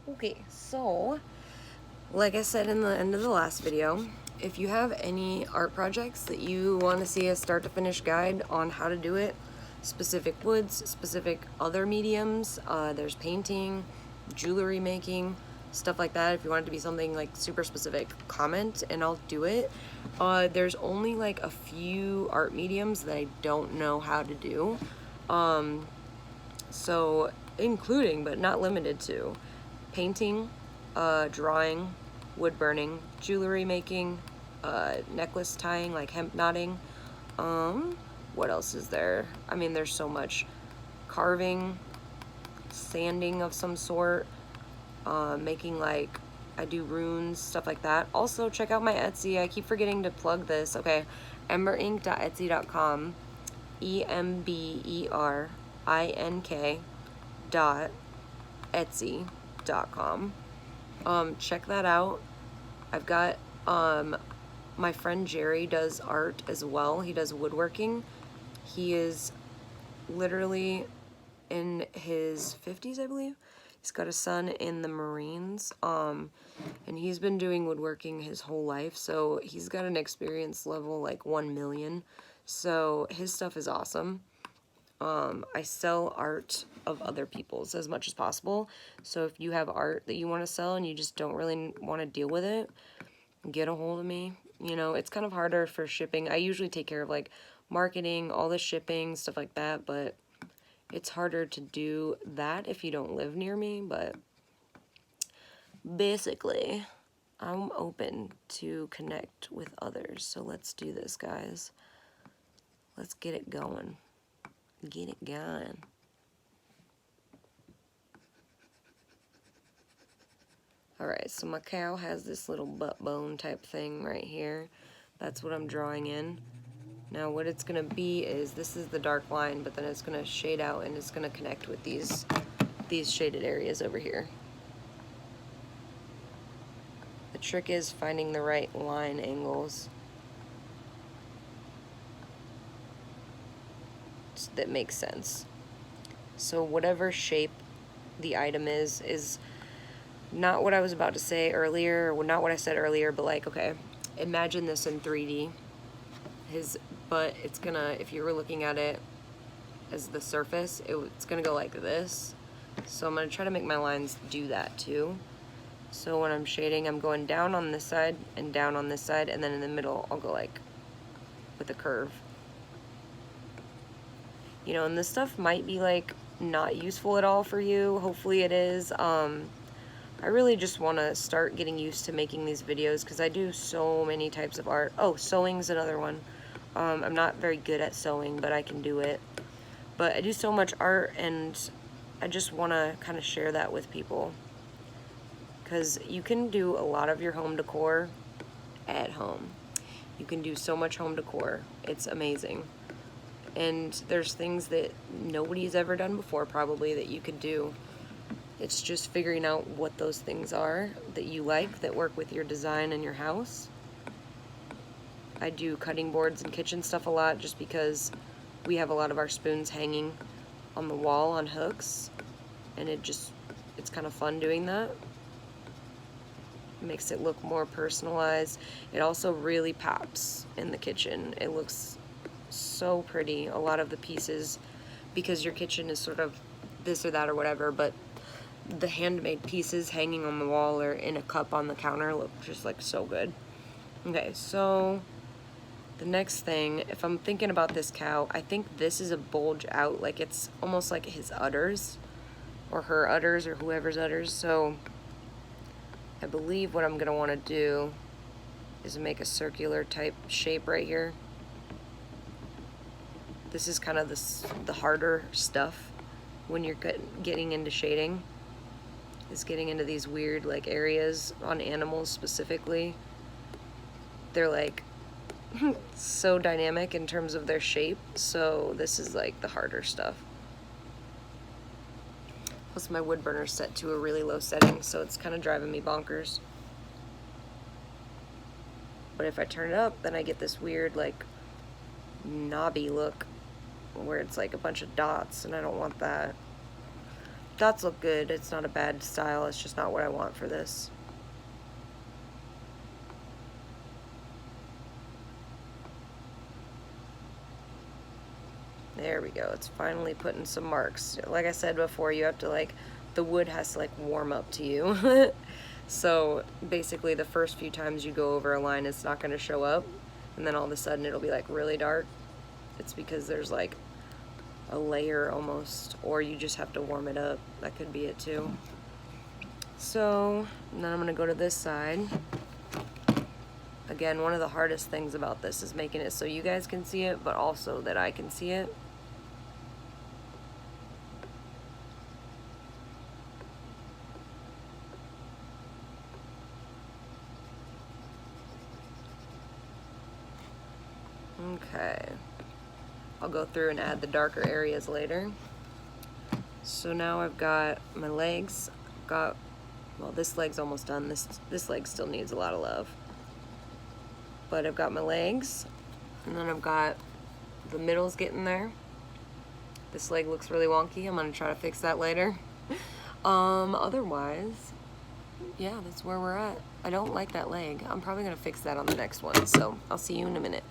Okay, so like I said in the end of the last video, if you have any art projects that you want to see a start to finish guide on how to do it, specific woods, specific other mediums, there's painting, jewelry making, stuff like that. If you want it to be something like super specific, comment and I'll do it. There's only like a few art mediums that I don't know how to do. So including but not limited to painting, drawing, wood burning, jewelry making, necklace tying, like hemp knotting. What else is there? I mean, there's so much. Carving, sanding of some sort, making like, I do runes, stuff like that. Also, check out my Etsy. I keep forgetting to plug this. Okay, emberink.etsy.com, emberink.etsy.com. Check that out. I've got my friend Jerry does art as well. He does woodworking. He is literally in his 50s, I believe. He's got a son in the Marines, and he's been doing woodworking his whole life, so he's got an experience level like 1 million. So his stuff is awesome. I sell art of other people's as much as possible. So if you have art that you want to sell and you just don't really want to deal with it, get a hold of me. You know, it's kind of harder for shipping. I usually take care of like marketing, all the shipping, stuff like that, but it's harder to do that if you don't live near me. But basically, I'm open to connect with others. So let's do this, guys. Let's get it going. Get it going. Alright, so my cow has this little butt bone type thing right here. That's what I'm drawing in. Now what it's going to be is, this is the dark line, but then it's going to shade out and it's going to connect with these shaded areas over here. The trick is finding the right line angles that makes sense. So whatever shape the item is not what I was about to say earlier, or not what I said earlier, but like, okay, imagine this in 3D. His butt, it's gonna, if you were looking at it as the surface, it's gonna go like this. So I'm gonna try to make my lines do that too. So when I'm shading, I'm going down on this side and down on this side, and then in the middle, I'll go like with a curve. You know, and this stuff might be like not useful at all for you. Hopefully it is. I really just want to start getting used to making these videos because I do so many types of art. Oh, sewing's another one. I'm not very good at sewing, but I can do it. But I do so much art, and I just want to kind of share that with people. Because you can do a lot of your home decor at home. You can do so much home decor. It's amazing. And there's things that nobody's ever done before probably that you could do. It's just figuring out what those things are that you like, that work with your design and your house. I do cutting boards and kitchen stuff a lot just because we have a lot of our spoons hanging on the wall on hooks, and it's kind of fun doing that. It makes it look more personalized. It also really pops in the kitchen. It looks so pretty, a lot of the pieces, because your kitchen is sort of this or that or whatever, but the handmade pieces hanging on the wall or in a cup on the counter look just like so good. Okay, so the next thing, if I'm thinking about this cow, I think this is a bulge out, like it's almost like his udders or her udders or whoever's udders. So I believe what I'm gonna want to do is make a circular type shape right here. This is kind of the harder stuff when you're getting into shading, is getting into these weird like areas on animals specifically. They're like so dynamic in terms of their shape, so this is like the harder stuff. Plus my wood burner's set to a really low setting, so it's kind of driving me bonkers. But if I turn it up, then I get this weird like knobby look where it's like a bunch of dots, and I don't want that. dots look good. It's not a bad style. It's just not what I want for this. There we go. It's finally putting some marks. Like I said before, you have to like, the wood has to like warm up to you. So basically the first few times you go over a line, it's not going to show up. And then all of a sudden it'll be like really dark. It's because there's like a layer almost, or you just have to warm it up. That could be it too. So then I'm going to go to this side. Again, one of the hardest things about this is making it so you guys can see it, but also that I can see it. Okay. I'll go through and add the darker areas later. So now I've got my legs. Well, this leg's almost done. This leg still needs a lot of love. But I've got my legs, and then I've got the middle's getting there. This leg looks really wonky. I'm gonna try to fix that later. Otherwise, yeah, that's where we're at. I don't like that leg. I'm probably gonna fix that on the next one, so I'll see you in a minute.